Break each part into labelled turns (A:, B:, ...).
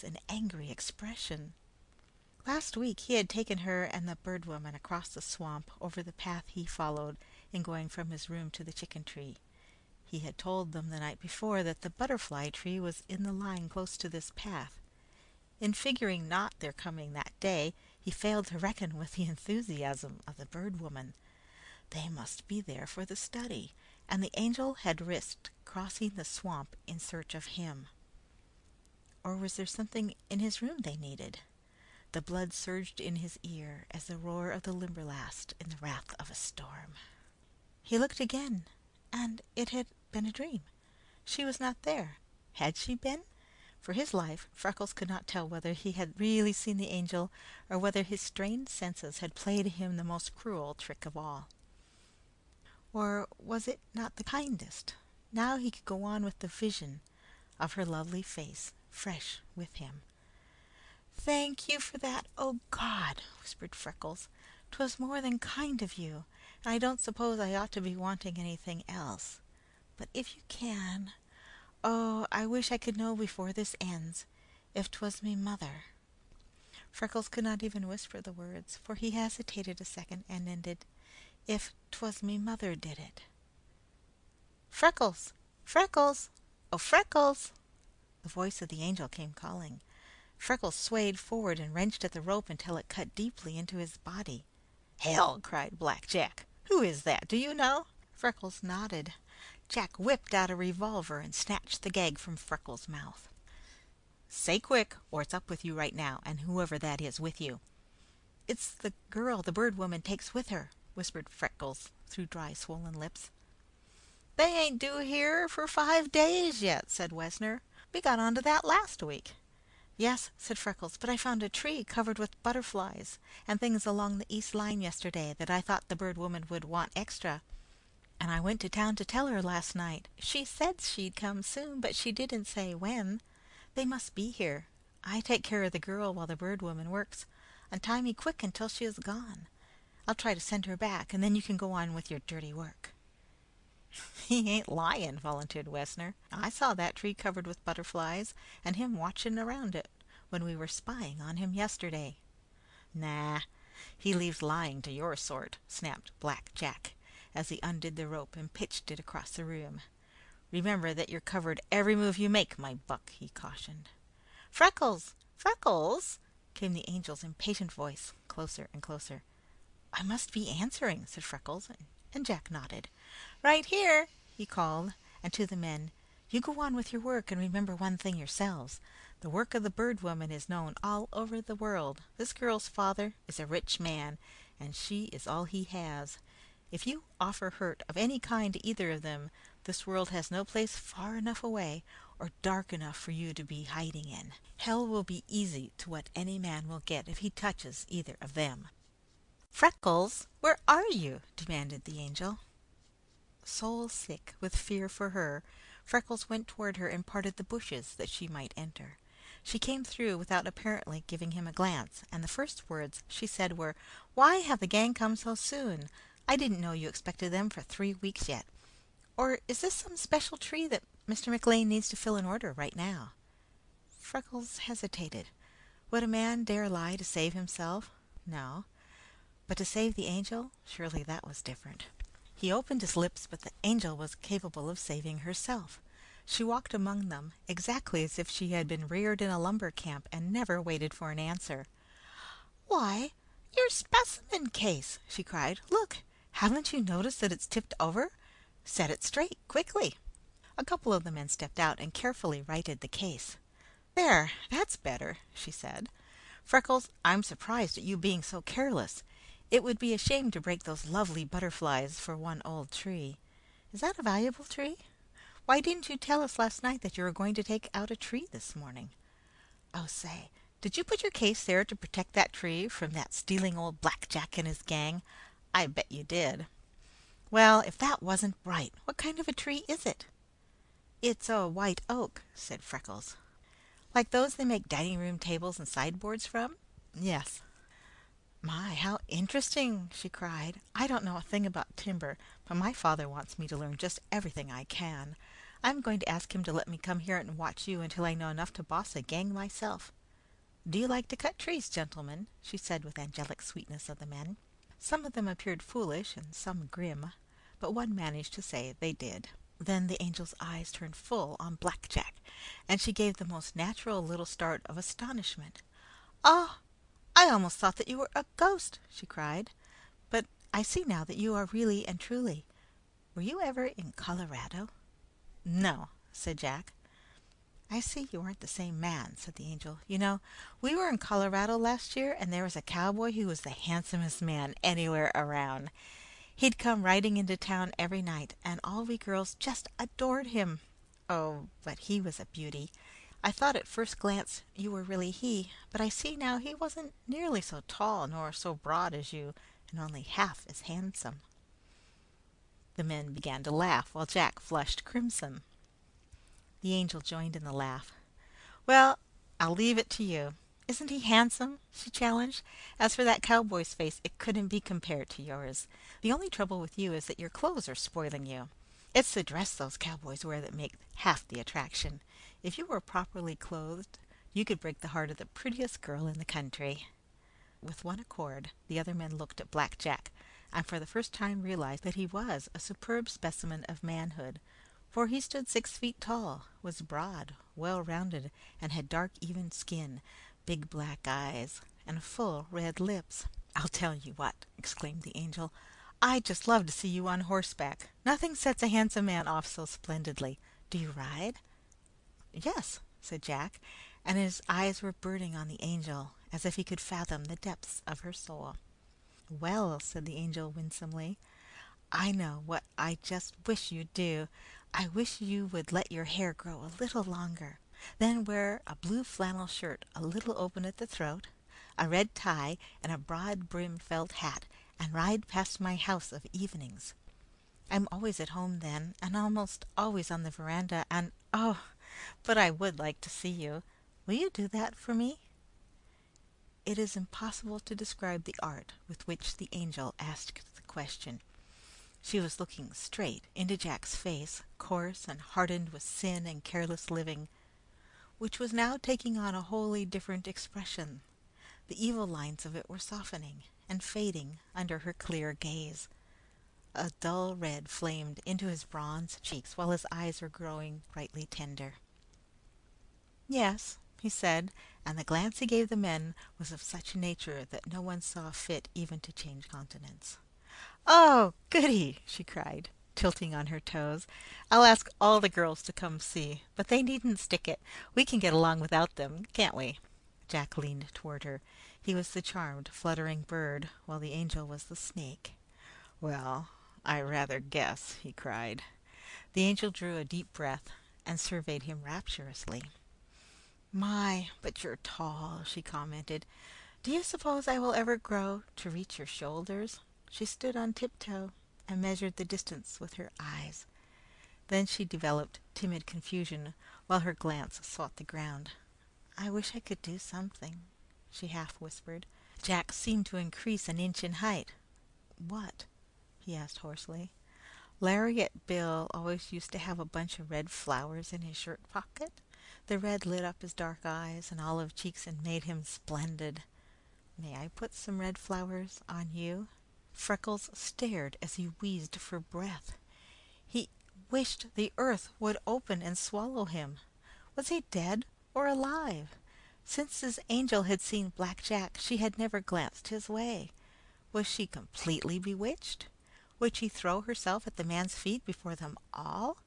A: face an angry expression. Last week he had taken her and the Bird Woman across the swamp over the path he followed in going from his room to the chicken tree. He had told them the night before that the butterfly tree was in the line close to this path. In figuring not their coming that day, he failed to reckon with the enthusiasm of the Bird Woman. They must be there for the study, and the angel had risked crossing the swamp in search of him. Or was there something in his room they needed? The blood surged in his ear as the roar of the Limberlast in the wrath of a storm. He looked again, and it had been a dream. She was not there. Had she been? For his life, Freckles could not tell whether he had really seen the angel or whether his strained senses had played him the most cruel trick of all. Or was it not the kindest? Now he could go on with the vision of her lovely face, fresh with him. "Thank you for that, oh God!" whispered Freckles. "'Twas more than kind of you, and I don't suppose I ought to be wanting anything else. But if you can, oh, I wish I could know before this ends, if 'twas me mother." Freckles could not even whisper the words, for he hesitated a second and ended, "If 'twas me mother did it." "Freckles! Freckles! Oh, Freckles!" The voice of the angel came calling. Freckles swayed forward and wrenched at the rope until it cut deeply into his body. "Hell!" cried Black Jack. "Who is that? Do you know?" Freckles nodded. Jack whipped out a revolver and snatched the gag from Freckles' mouth. "Say quick, or it's up with you right now, and whoever that is with you." "It's the girl the Bird Woman takes with her," whispered Freckles through dry, swollen lips. "They ain't due here for 5 days yet," said Wessner. "We got onto that last week." "Yes," said Freckles, "but I found a tree covered with butterflies and things along the east line yesterday that I thought the Bird Woman would want extra. And I went to town to tell her last night. She said she'd come soon, but she didn't say when. They must be here. I take care of the girl while the Bird Woman works. Untie me quick until she is gone. I'll try to send her back, and then you can go on with your dirty work." "He ain't lying," volunteered Wessner. "I saw that tree covered with butterflies, and him watching around it when we were spying on him yesterday." "Nah, he leaves lying to your sort," snapped Black Jack, as he undid the rope and pitched it across the room. "Remember that you're covered every move you make, my buck," he cautioned. "Freckles! Freckles!" came the angel's impatient voice, closer and closer. "I must be answering," said Freckles, and Jack nodded. "Right here!" he called, and to the men, "You go on with your work, and remember one thing yourselves. The work of the Bird Woman is known all over the world. This girl's father is a rich man, and she is all he has. If you offer hurt of any kind to either of them, this world has no place far enough away or dark enough for you to be hiding in. Hell will be easy to what any man will get if he touches either of them." "Freckles, where are you?" demanded the angel. Soul sick with fear for her, Freckles went toward her and parted the bushes that she might enter. She came through without apparently giving him a glance, and the first words she said were, "Why have the gang come so soon? I didn't know you expected them for 3 weeks yet. Or is this some special tree that Mr. McLean needs to fill in order right now?" Freckles hesitated. Would a man dare lie to save himself? No. But to save the angel, surely that was different. He opened his lips, but the angel was capable of saving herself. She walked among them, exactly as if she had been reared in a lumber camp and never waited for an answer. "Why, your specimen case!" she cried. "Look! Haven't you noticed that it's tipped over? Set it straight, quickly." A couple of the men stepped out and carefully righted the case. "There, that's better," she said. "Freckles, I'm surprised at you being so careless. It would be a shame to break those lovely butterflies for one old tree. Is that a valuable tree? Why didn't you tell us last night that you were going to take out a tree this morning? Oh, say, did you put your case there to protect that tree from that stealing old Black Jack and his gang? I bet you did." "Well, if that wasn't bright, what kind of a tree is it?" "It's a white oak," said Freckles. "Like those they make dining room tables and sideboards from?" "Yes." "My, how interesting!" she cried. "I don't know a thing about timber, but my father wants me to learn just everything I can. I'm going to ask him to let me come here and watch you until I know enough to boss a gang myself. Do you like to cut trees, gentlemen?" she said with angelic sweetness of the men. Some of them appeared foolish and some grim, but one managed to say they did. Then the angel's eyes turned full on Black Jack, and she gave the most natural little start of astonishment. "Ah, I almost thought that you were a ghost!" she cried. "But I see now that you are really and truly. Were you ever in Colorado?" "No," said Jack. "I see you aren't the same man," said the angel. "You know, we were in Colorado last year, and there was a cowboy who was the handsomest man anywhere around. He'd come riding into town every night, and all we girls just adored him. Oh, but he was a beauty. I thought at first glance you were really he, but I see now he wasn't nearly so tall nor so broad as you, and only half as handsome." The men began to laugh, while Jack flushed crimson. The angel joined in the laugh. "Well, I'll leave it to you. Isn't he handsome?" she challenged. "As for that cowboy's face, it couldn't be compared to yours. The only trouble with you is that your clothes are spoiling you. It's the dress those cowboys wear that make half the attraction. If you were properly clothed, you could break the heart of the prettiest girl in the country." With one accord, the other men looked at Black Jack, and for the first time realized that he was a superb specimen of manhood, for he stood 6 feet tall, was broad, well rounded, and had dark, even skin, big black eyes, and full red lips. "I'll tell you what," exclaimed the angel, "I'd just love to see you on horseback. Nothing sets a handsome man off so splendidly. Do you ride?" "Yes," said Jack, and his eyes were burning on the angel, as if he could fathom the depths of her soul. "Well," said the angel winsomely, "I know what I just wish you'd do. I wish you would let your hair grow a little longer. Then wear a blue flannel shirt a little open at the throat, a red tie, and a broad brimmed felt hat, and ride past my house of evenings. I'm always at home then, and almost always on the veranda, and oh, but I would like to see you. Will you do that for me?" It is impossible to describe the art with which the angel asked the question. She was looking straight into Jack's face, coarse and hardened with sin and careless living, which was now taking on a wholly different expression. The evil lines of it were softening and fading under her clear gaze. A dull red flamed into his bronzed cheeks, while his eyes were growing brightly tender. "Yes," he said, and the glance he gave the men was of such a nature that no one saw fit even to change countenance. "Oh, goody!" she cried, tilting on her toes. "I'll ask all the girls to come see, but they needn't stick it. We can get along without them, can't we?" Jack leaned toward her. He was the charmed, fluttering bird, while the angel was the snake. "Well, I rather guess!" he cried. The angel drew a deep breath and surveyed him rapturously. "My, but you're tall," she commented. "Do you suppose I will ever grow to reach your shoulders?" She stood on tiptoe and measured the distance with her eyes. Then she developed timid confusion, while her glance sought the ground. "I wish I could do something," she half whispered. Jack seemed to increase an inch in height. "What?" he asked hoarsely. "Lariat Bill always used to have a bunch of red flowers in his shirt pocket. The red lit up his dark eyes and olive cheeks and made him splendid. May I put some red flowers on you?" Freckles stared as he wheezed for breath. He wished the earth would open and swallow him. Was he dead or alive? Since his angel had seen Black Jack, she had never glanced his way. Was she completely bewitched? Would she throw herself at the man's feet before them all?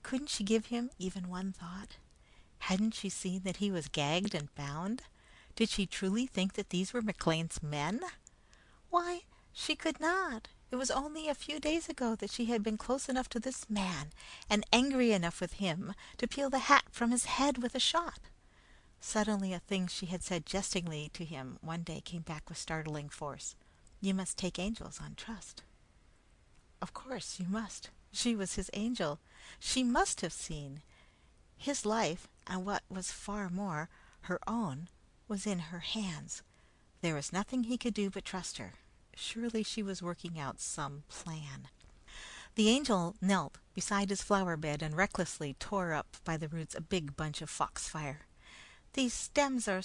A: Couldn't she give him even one thought? Hadn't she seen that he was gagged and bound? Did she truly think that these were McLean's men? Why, she could not. It was only a few days ago that she had been close enough to this man, and angry enough with him, to peel the hat from his head with a shot. Suddenly a thing she had said jestingly to him one day came back with startling force. "You must take angels on trust." Of course you must. She was his angel. She must have seen. His life, and what was far more, her own, was in her hands. There was nothing he could do but trust her. Surely she was working out some plan. The Angel knelt beside his flower bed and recklessly tore up by the roots a big bunch of foxfire. "These stems are